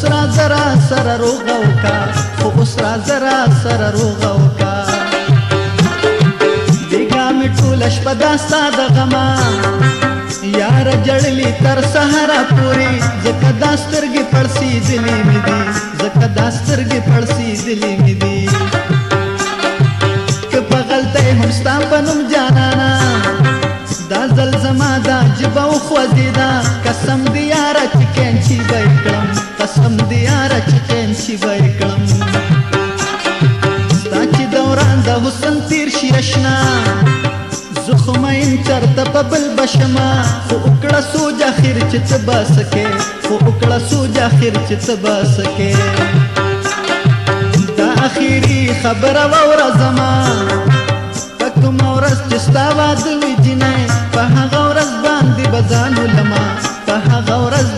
سرا زرا سره روغه وکا خو اوس را زرا سره روغه وکا بیګا مې ټوله شپه دا ستا د غمه یاره جړلي تر سهاره پورې ځکه دا سترګې پړسېدلې مې دي ځکه دا سترګې پړسېدلې مې دي که په غلطۍ هم ستا په نوم جانانه دا ځل زما دا ژبه وخوځېده قسم د یاره چې کینچي به یې کړم قسم د یاره چې کینچي به یې کړم ستا چې دوران د حسن تیر شي اشنا زه خو مین چرته په بل بشمه خو وکړه سوج اخر چې څه به سکې خو وکړه سوج اخر چې څه به سکې دا اخري خبره واوره زما په کومه ورځ چې ستا واده وي جینۍ په هغه ورځ باندې به ځان ولمه په هغه ورځ